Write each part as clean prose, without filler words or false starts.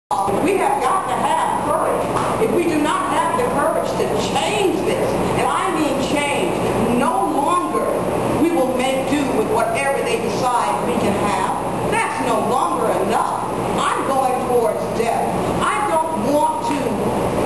We have got to have courage. If we do not have the courage to change this, and I mean change, no longer we will make do with whatever they decide we can have. That's no longer enough. I'm going towards death. I don't want to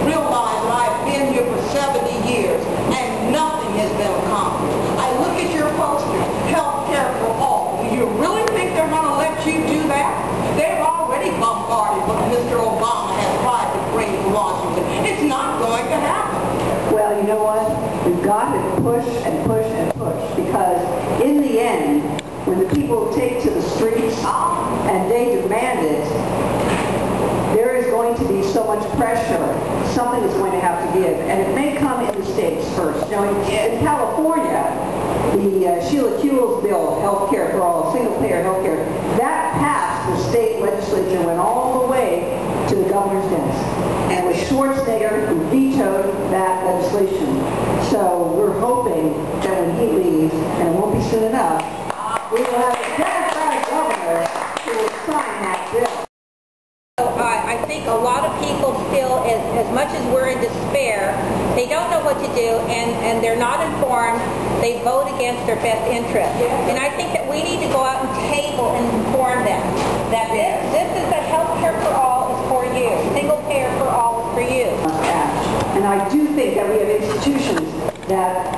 realize that I've been here for 70 years and nothing has been accomplished. I look at your poster, health care for all. Do you really think they're going to let you do that? They've already bombarded what Mr. Obama has tried to bring to Washington. It's not going to happen. Well, you know what? We've got to push and push and push, because in the end, when the people take to the streets and they demand it, there is going to be so much pressure. Something is going to have to give, and it may come in the states first. You know, in California, the Sheila Kuehl's bill, health care for all, single-payer health care, that passed the state legislature and went all the way to the governor's desk. And it was Schwarzenegger who vetoed that legislation. So we're hoping that when he leaves, and it won't be soon enough, we will have a Democratic governor who will sign that bill. I think a lot of people still, as much as we're in despair, they don't know what to do, and they're not informed. They vote against their best interest. And I think that we need to go out and table and inform them that this is that health care for all is for you. Single payer for all is for you. And I do think that we have institutions that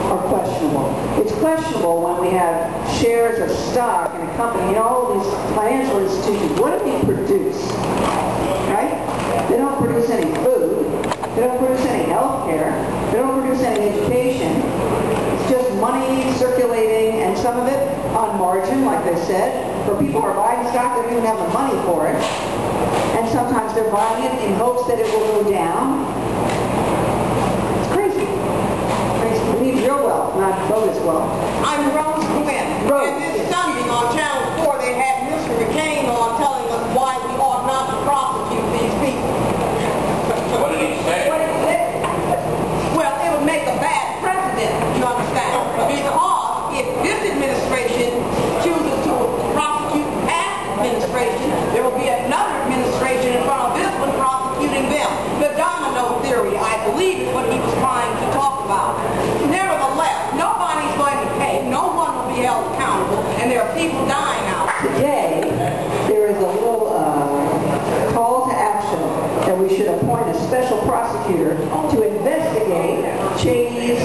are questionable. It's questionable when we have shares of stock in a company, you know, all these financial institutions. What do they produce? Right? They don't produce any food. They don't produce any health care. They don't produce any education. It's just money circulating, and some of it on margin, like I said, for people who are buying stock, they don't even have the money for it. And sometimes they're buying it in hopes that it will go down. It's crazy. We need real wealth, not bogus wealth. I'm Rose Quinn. And this Sunday on Channel 4, they had Mr. McCain on telling us why we ought not to prosecute these people. What did he say? What did he say? Well, it would make a bad precedent, you understand? Because if this administration chooses to prosecute past administration, there will be another administration in front of this one prosecuting them. The domino theory, I believe, is what he was trying to talk about. Nevertheless, nobody's going to pay. No one will be held accountable, and there are people dying out. Today, there is a little call to action that we should appoint a special prosecutor to investigate Cheney's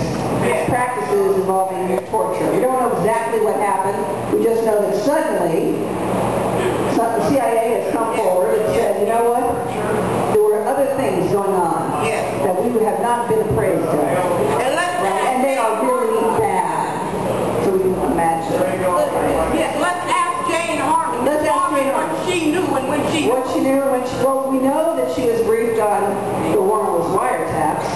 practices involving torture. We don't know exactly what happened. We just know that suddenly the CIA has come forward and said, you know what? There were other things going on that we have not been appraised of. And they are really bad. So we can imagine. Yes, let's ask Jane Harmon. Let's ask Jane Harmon. What she knew and when she... What she knew when she... Well, we know that she was briefed on the warrantless wiretaps,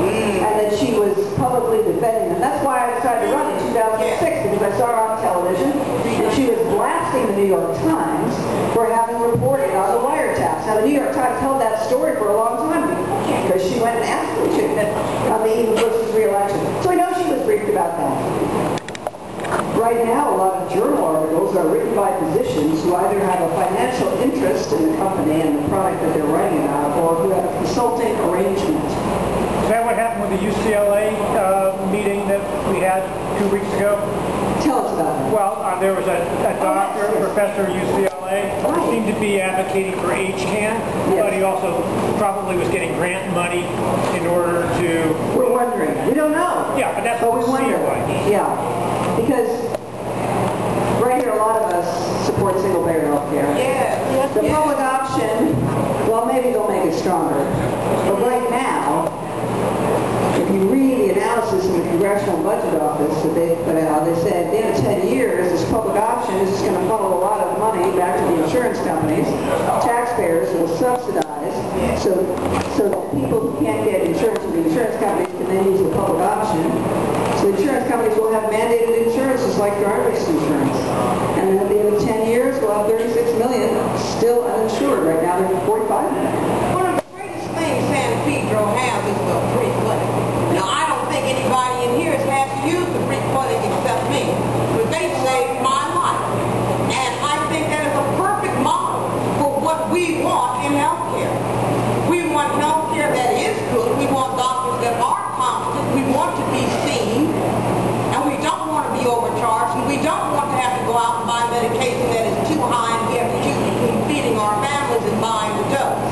and that she was publicly defending them. That's why I decided to run in 2006, because I saw her on television, and she was blasting the New York Times for having reported on the wiretaps. Now, the New York Times held that story for a long time, because she went and asked them to on the eve of Bush's re-election. So we know she was briefed about that. Right now, a lot of journal articles are written by physicians who either have a financial interest in the company and the product that they're writing about, or who have a consulting arrangement. Is that what happened with the UCLA meeting that we had 2 weeks ago? Tell us about it. Well, there was a doctor, a professor at UCLA, who seemed to be advocating for HCAN, but he also probably was getting grant money in order to... We're wondering. We don't know. Yeah, but that's what we wonder. Yeah, because right here a lot of us support single-payer health care. The public option, well, maybe they'll make it stronger. But right now, if you read the analysis in the Congressional Budget Office that they put out, they said at the end of 10 years, this public option is just going to funnel a lot of money back to the insurance companies. Taxpayers will subsidize, so that people who can't get insurance from the insurance companies can then use the public option. So the insurance companies will have mandated insurance just like driver's insurance. And then at the end of 10 years, we'll have 36 million still uninsured. Right now, they're 45 million. One of the greatest things San Pedro has is the free clinic. Now, I don't think anybody in here has had to use the free clinic except me, but they saved my life. And I think that is a perfect model for what we want in health care. We want health care that is good. We want doctors that are competent. We want to be seen. And we don't want to be overcharged. And we don't want to have to go out and buy medication that is too high and we have to choose between feeding our families and buying the dose.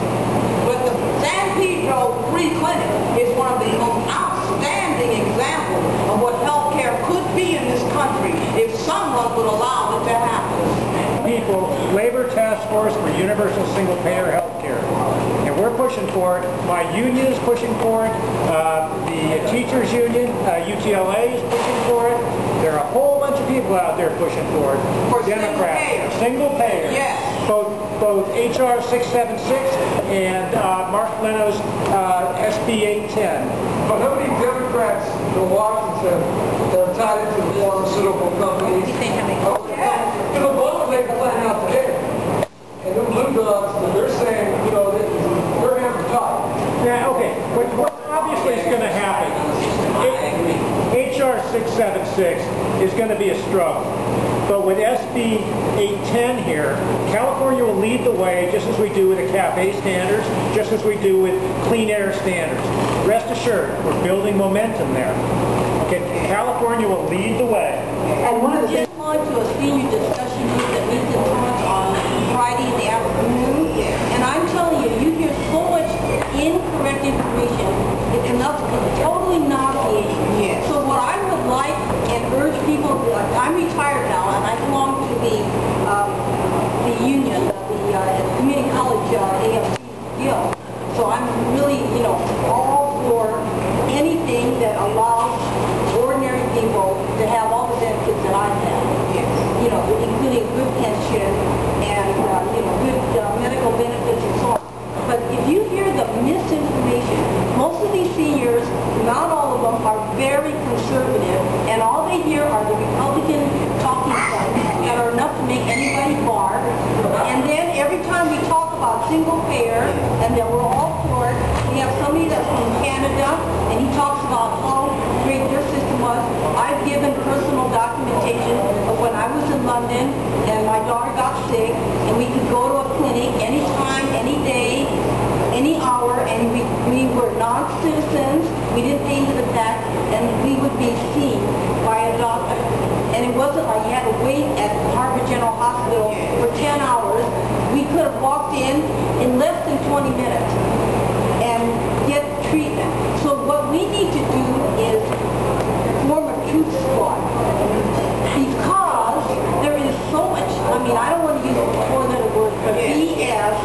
But the San Pedro Free Clinic is one of the most outstanding examples of what health care could be in this country if someone would allow it to happen. People, Labor Task Force for Universal Single Payer Health Care. And we're pushing for it. My union is pushing for it. The teachers union, UTLA, is pushing for it. There are a whole bunch of people out there pushing for it. For Democrats. Single payer. Yes. Both HR 676 and Mark Leno's SB 810. But how many Democrats in Washington that are tied into the pharmaceutical companies? You think how many? You know, both of them are playing out today. And them blue dogs, they're saying, you know, we're going to die. Yeah, okay. What obviously is going to happen, HR 676 is going to be a struggle. But with SB 810 here, California will lead the way, just as we do with the CAFE standards, just as we do with clean air standards. Rest assured, we're building momentum there. Okay, California will lead the way. And one of the Just on to a senior discussion group that meets in Torrance on Friday in the afternoon. And I'm telling you, you hear so much incorrect information. It's enough to totally nauseating. Yes. So what I would like and urge people, I'm retired now and I belong to the union, the community college AFC guild. So I'm really, all for anything that allows ordinary people to have all the benefits that I have. Yes. Including good pension and, good medical benefits and so on. But if you hear the misinformation, most of these seniors, not all of them, are very conservative, and all they hear are the Republican talking points that are enough to make anybody bark. And then every time we talk about single payer and that we're all for it, we have somebody that's from Canada, and he talks about how great their system was. I've given personal documentation of when I was in London and my daughter got sick, and we could go to a clinic anytime, any day, any hour, and we were non-citizens, we didn't pay into the tax, and we would be seen by a doctor. And it wasn't like you had to wait at Harvard General Hospital for 10 hours. We could have walked in less than 20 minutes and get treatment. So what we need to do is form a truth squad. Because there is so much, I don't want to use more than a word, but BS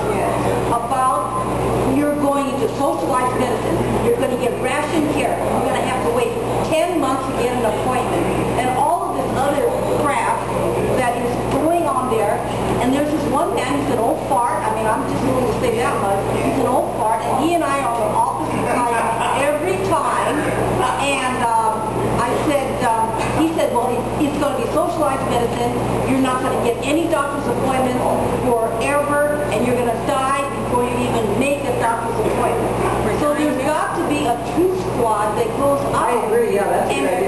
about you're going into socialized medicine, you're going to get ration care, you're going to have to wait 10 months to get an appointment, and all of this other crap that is going on there. And there's this one man who's an old fart, I'm just willing to say that much, he's an old fart, and he and I are on the opposite side every time, and I said, he said, well, it's going to be socialized medicine, you're not going to get any doctor's appointment forever, and you're going to die before you even make a doctor's appointment. So there's got to be a truth squad that goes out I agree, yeah, that's a good idea.